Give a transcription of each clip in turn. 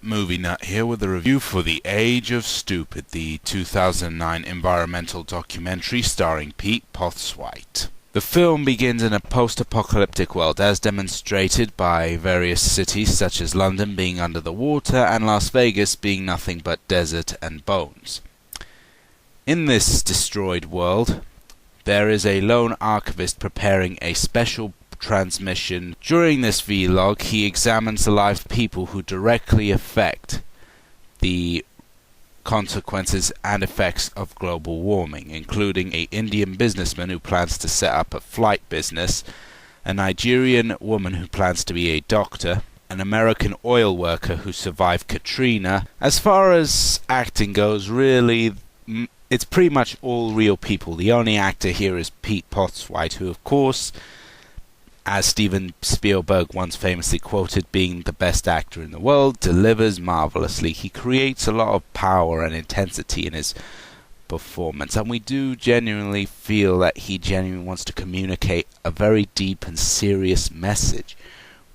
Movie Nut here with a review for The Age of Stupid, the 2009 environmental documentary starring Pete Postlethwaite. The film begins in a post-apocalyptic world, as demonstrated by various cities such as London being under the water and Las Vegas being nothing but desert and bones. In this destroyed world, there is a lone archivist preparing a special transmission. During this vlog, he examines the lives of people who directly affect the consequences and effects of global warming, including an Indian businessman who plans to set up a flight business, a Nigerian woman who plans to be a doctor, an American oil worker who survived Katrina. As far as acting goes, really, it's pretty much all real people. The only actor here is Pete Postlethwaite, who, of course, as Steven Spielberg once famously quoted, being the best actor in the world, delivers marvelously. He creates a lot of power and intensity in his performance, and we do genuinely feel that he genuinely wants to communicate a very deep and serious message,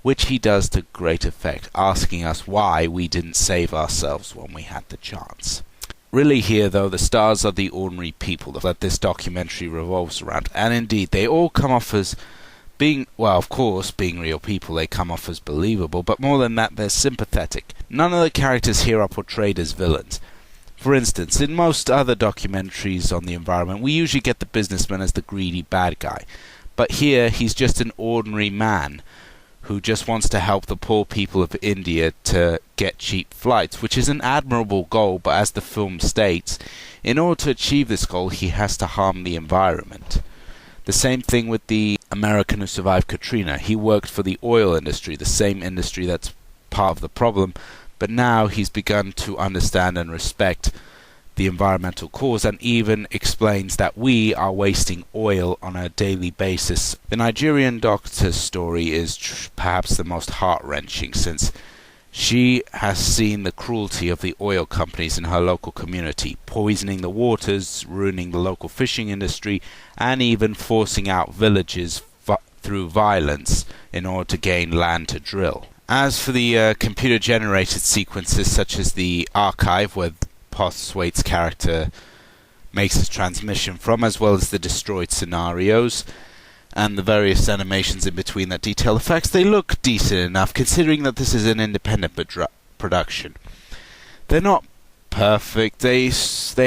which he does to great effect, asking us why we didn't save ourselves when we had the chance. Really here, though, the stars are the ordinary people that this documentary revolves around, and indeed they all come off as being real people. They come off as believable, but more than that, they're sympathetic. None of the characters here are portrayed as villains. For instance, in most other documentaries on the environment, we usually get the businessman as the greedy bad guy, but here he's just an ordinary man who just wants to help the poor people of India to get cheap flights, which is an admirable goal, but as the film states, in order to achieve this goal, he has to harm the environment. The same thing with the American who survived Katrina. He worked for the oil industry, the same industry that's part of the problem, but now he's begun to understand and respect the environmental cause, and even explains that we are wasting oil on a daily basis. The Nigerian doctor's story is perhaps the most heart-wrenching, since she has seen the cruelty of the oil companies in her local community, poisoning the waters, ruining the local fishing industry, and even forcing out villages through violence in order to gain land to drill. As for the computer-generated sequences such as the archive, where Postlethwaite's character makes his transmission from, as well as the destroyed scenarios and the various animations in between that detail effects, they look decent enough considering that this is an independent production. They're not perfect. They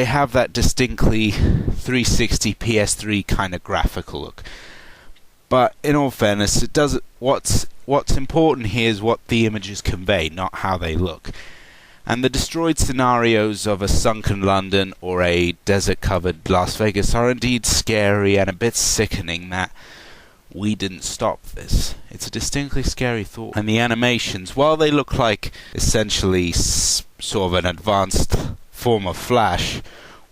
have that distinctly 360 PS3 kind of graphical look. But in all fairness, it does what's important here is what the images convey, not how they look. And the destroyed scenarios of a sunken London or a desert-covered Las Vegas are indeed scary and a bit sickening that we didn't stop this. It's a distinctly scary thought. And the animations, while they look like essentially sort of an advanced form of Flash,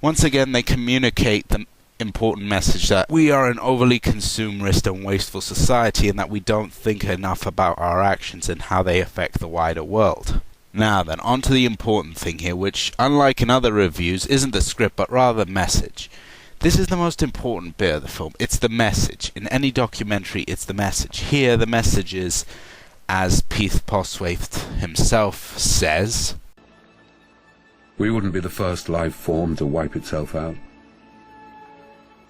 once again they communicate the important message that we are an overly consumerist and wasteful society, and that we don't think enough about our actions and how they affect the wider world. Now then, on to the important thing here, which, unlike in other reviews, isn't the script, but rather the message. This is the most important bit of the film. It's the message. In any documentary, it's the message. Here, the message is, as Pete Postlethwaite himself says, "We wouldn't be the first life form to wipe itself out.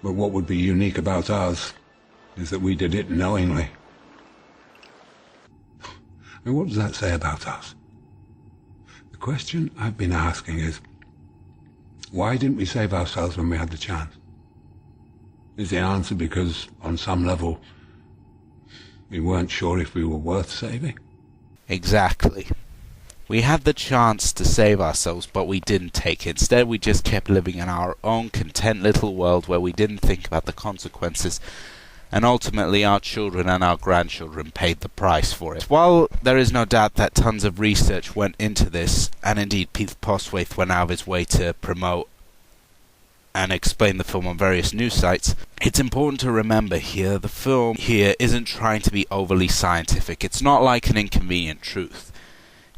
But what would be unique about us is that we did it knowingly." I mean, what does that say about us? The question I've been asking is, why didn't we save ourselves when we had the chance? Is the answer because, on some level, we weren't sure if we were worth saving? Exactly. We had the chance to save ourselves, but we didn't take it. Instead, we just kept living in our own content little world where we didn't think about the consequences, and ultimately our children and our grandchildren paid the price for it. While there is no doubt that tons of research went into this, and indeed Pete Postlethwaite went out of his way to promote and explain the film on various news sites, it's important to remember here, the film here isn't trying to be overly scientific. It's not like An Inconvenient Truth.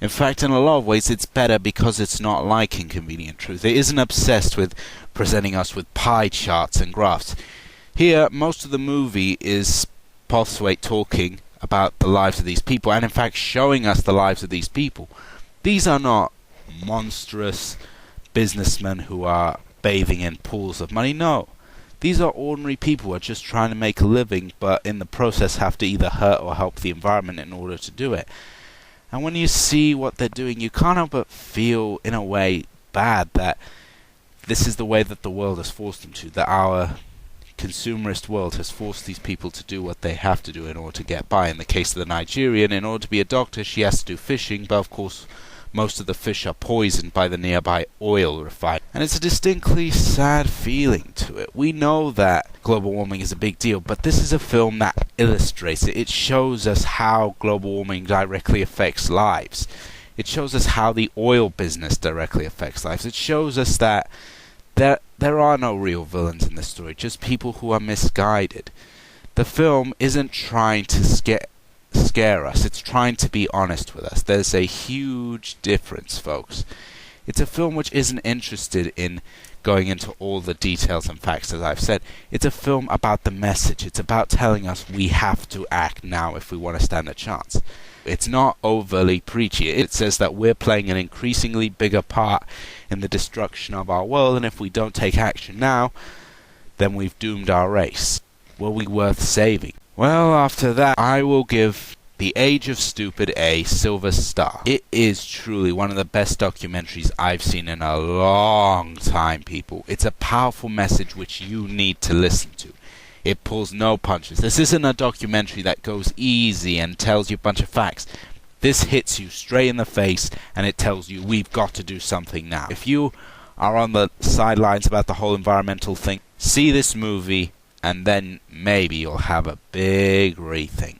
In fact, in a lot of ways, it's better because it's not like Inconvenient Truth. It isn't obsessed with presenting us with pie charts and graphs. Here, most of the movie is Postlethwaite talking about the lives of these people, and in fact showing us the lives of these people. These are not monstrous businessmen who are bathing in pools of money. No. These are ordinary people who are just trying to make a living, but in the process have to either hurt or help the environment in order to do it. And when you see what they're doing, you can't help but feel, in a way, bad that this is the way that the world has forced them to, that our consumerist world has forced these people to do what they have to do in order to get by. In the case of the Nigerian, in order to be a doctor, she has to do fishing, but of course most of the fish are poisoned by the nearby oil refinery. And it's a distinctly sad feeling to it. We know that global warming is a big deal, but this is a film that illustrates it. It shows us how global warming directly affects lives. It shows us how the oil business directly affects lives. It shows us that there are no real villains in this story, just people who are misguided. The film isn't trying to scare us, it's trying to be honest with us. There's a huge difference, folks. It's a film which isn't interested in going into all the details and facts, as I've said. It's a film about the message. It's about telling us we have to act now if we want to stand a chance. It's not overly preachy. It says that we're playing an increasingly bigger part in the destruction of our world, and if we don't take action now, then we've doomed our race. Were we worth saving? Well, after that, I will give The Age of Stupid a silver star. It is truly one of the best documentaries I've seen in a long time, people. It's a powerful message which you need to listen to. It pulls no punches. This isn't a documentary that goes easy and tells you a bunch of facts. This hits you straight in the face, and it tells you we've got to do something now. If you are on the sidelines about the whole environmental thing, see this movie, and then maybe you'll have a big rethink.